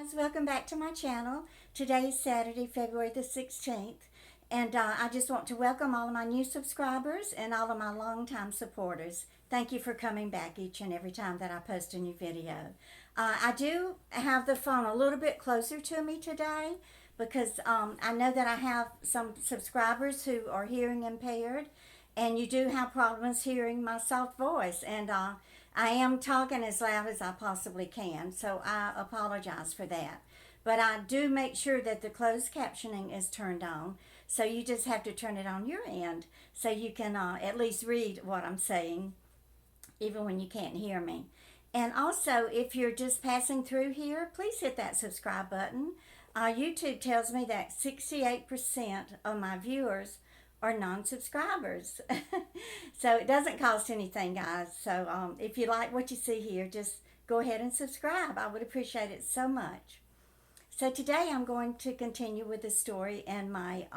Guys, welcome back to my channel. Today is Saturday, February the 16th, and I just want to welcome all of my new subscribers and all of my longtime supporters. Thank you for coming back each and every time that I post a new video. I do have the phone a little bit closer to me today because I know that I have some subscribers who are hearing impaired, and you do have problems hearing my soft voice, and I am talking as loud as I possibly can, so I apologize for that. But I do make sure that the closed captioning is turned on, so you just have to turn it on your end so you can at least read what I'm saying, even when you can't hear me. And also, if you're just passing through here, please hit that subscribe button. YouTube tells me that 68% of my viewers are non-subscribers. So it doesn't cost anything, guys. So if you like what you see here, just go ahead and subscribe. I would appreciate it so much. So today I'm going to continue with the story and my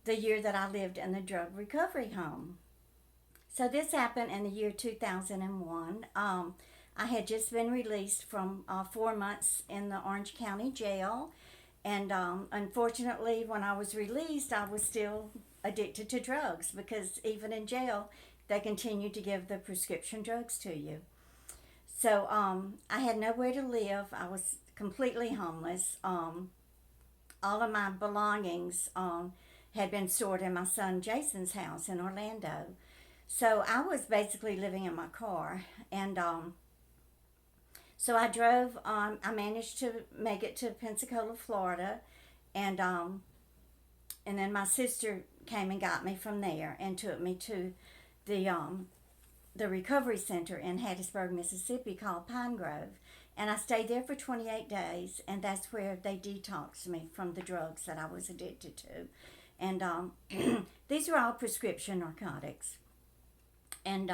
the year that I lived in the drug recovery home. So this happened in the year 2001. I had just been released from 4 months in the Orange County jail. And unfortunately, when I was released, I was still addicted to drugs because even in jail, they continued to give the prescription drugs to you. So I had nowhere to live. I was completely homeless. All of my belongings had been stored in my son Jason's house in Orlando. So I was basically living in my car. And so I drove, I managed to make it to Pensacola, Florida, and then my sister came and got me from there and took me to the recovery center in Hattiesburg, Mississippi called Pine Grove. And I stayed there for 28 days, and that's where they detoxed me from the drugs that I was addicted to. And these were all prescription narcotics. And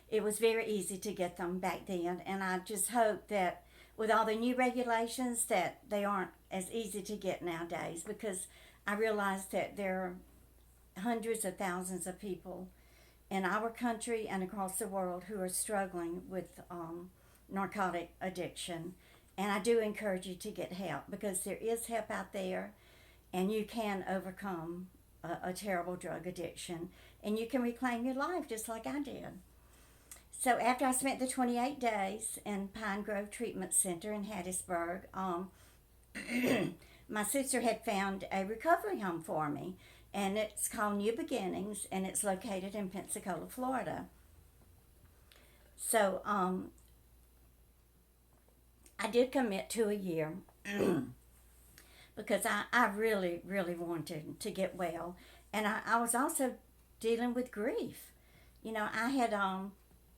it was very easy to get them back then, and I just hope that with all the new regulations that they aren't as easy to get nowadays, because I realize that there are hundreds of thousands of people in our country and across the world who are struggling with narcotic addiction. And I do encourage you to get help, because there is help out there, and you can overcome a terrible drug addiction, and you can reclaim your life just like I did. So after I spent the 28 days in Pine Grove Treatment Center in Hattiesburg, my sister had found a recovery home for me, and it's called New Beginnings, and it's located in Pensacola, Florida. So I did commit to a year because I really, really wanted to get well. And I was also dealing with grief. You know, I had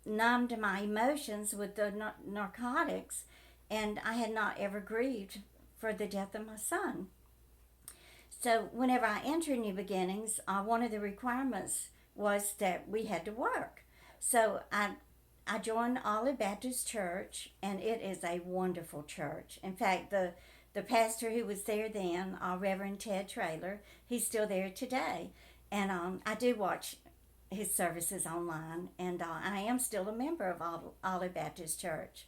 numbed my emotions with the narcotics, and I had not ever grieved for the death of my son. So whenever I entered New Beginnings, one of the requirements was that we had to work. So I joined Olive Baptist Church, and it is a wonderful church. In fact, the pastor who was there then, Reverend Ted Traylor, he's still there today. And I do watch his services online, and I am still a member of Olive Baptist Church.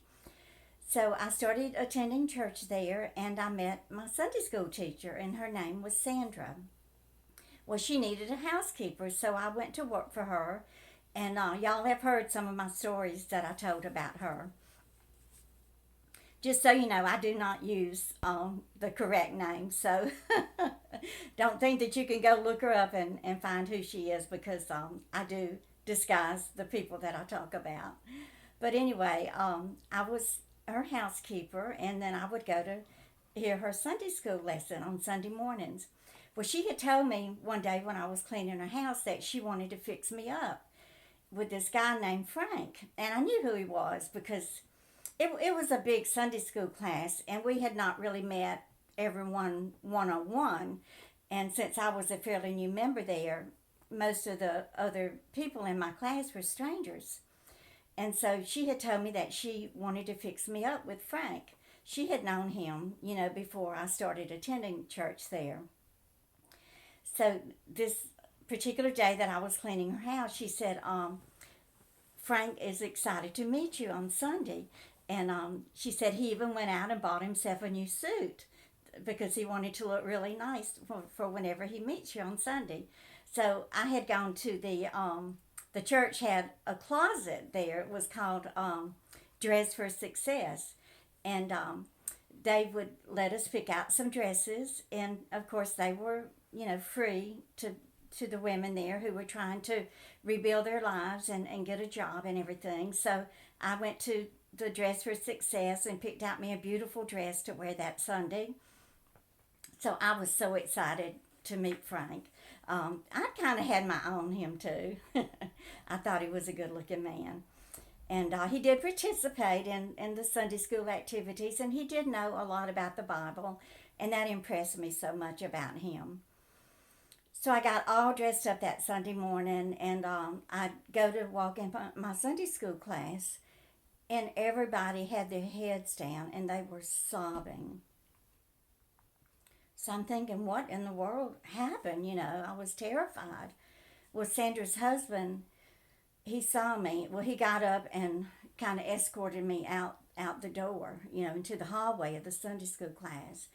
So I started attending church there, and I met my Sunday school teacher, and her name was Sandra. Well, she needed a housekeeper, so I went to work for her, and y'all have heard some of my stories that I told about her. Just so you know, I do not use the correct name, so don't think that you can go look her up and find who she is, because I do disguise the people that I talk about. But anyway, I was her housekeeper, and then I would go to hear her Sunday school lesson on Sunday mornings. Well, she had told me one day when I was cleaning her house that she wanted to fix me up with this guy named Frank, and I knew who he was because it was a big Sunday school class, and we had not really met everyone one-on-one. And since I was a fairly new member there, most of the other people in my class were strangers. And so she had told me that she wanted to fix me up with Frank. She had known him, you know, before I started attending church there. So this particular day that I was cleaning her house, she said, Frank is excited to meet you on Sunday. And she said he even went out and bought himself a new suit because he wanted to look really nice for whenever he meets you on Sunday. So I had gone to the church had a closet there. It was called Dress for Success. And they would let us pick out some dresses. And of course, they were, free to the women there who were trying to rebuild their lives and get a job and everything. So I went to the Dress for Success and picked out me a beautiful dress to wear that Sunday. So I was so excited to meet Frank. I kind of had my eye on him too. I thought he was a good looking man. And he did participate in the Sunday school activities, and he did know a lot about the Bible, and that impressed me so much about him. So I got all dressed up that Sunday morning, and I'd go to walk in my Sunday school class, and everybody had their heads down, and they were sobbing. So I'm thinking, what in the world happened? I was terrified. Well, Sandra's husband, he saw me. Well, he got up and kind of escorted me out the door, into the hallway of the Sunday school class.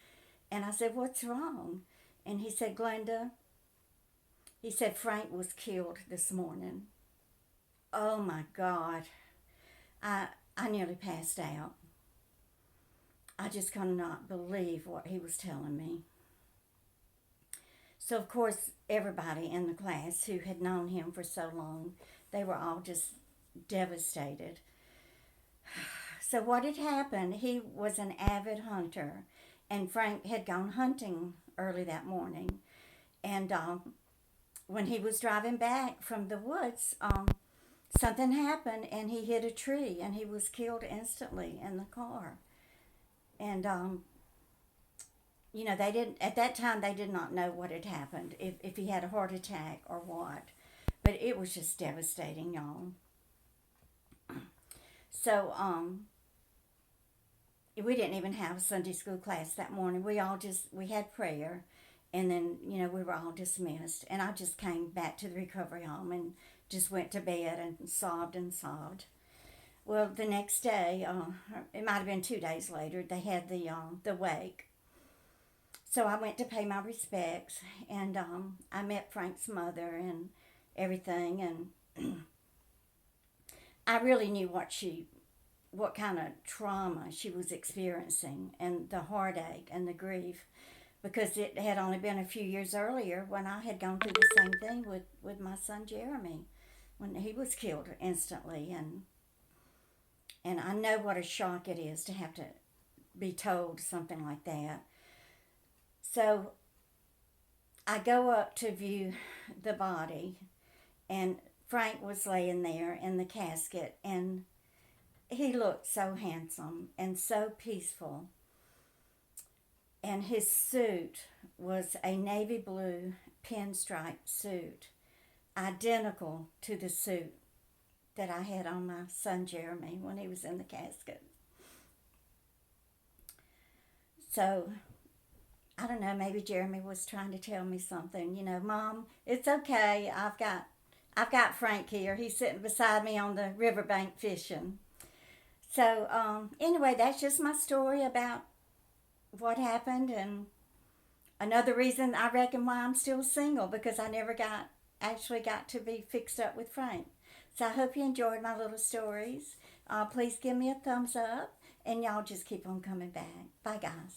And I said, what's wrong? And he said, Glenda, he said, Frank was killed this morning. Oh my God. I nearly passed out. I just could not believe what he was telling me. So, of course, everybody in the class who had known him for so long, they were all just devastated. So what had happened, he was an avid hunter, and Frank had gone hunting early that morning. And when he was driving back from the woods, something happened, and he hit a tree, and he was killed instantly in the car. And they didn't, at that time, they did not know what had happened, if he had a heart attack or what. But it was just devastating, y'all. So, we didn't even have a Sunday school class that morning. We had prayer, and then, we were all dismissed. And I just came back to the recovery home and just went to bed and sobbed and sobbed. Well, the next day, it might have been 2 days later, they had the wake. So I went to pay my respects, and I met Frank's mother and everything, and I really knew what kind of trauma she was experiencing, and the heartache and the grief, because it had only been a few years earlier when I had gone through the same thing with my son Jeremy, when he was killed instantly, and I know what a shock it is to have to be told something like that. So I go up to view the body, and Frank was laying there in the casket, and he looked so handsome and so peaceful. And his suit was a navy blue pinstripe suit, identical to the suit that I had on my son Jeremy when he was in the casket. So I don't know, maybe Jeremy was trying to tell me something. Mom, it's okay. I've got Frank here. He's sitting beside me on the riverbank fishing. So anyway, that's just my story about what happened, and another reason I reckon why I'm still single, because I never actually got to be fixed up with Frank. So I hope you enjoyed my little stories. Please give me a thumbs up, and y'all just keep on coming back. Bye, guys.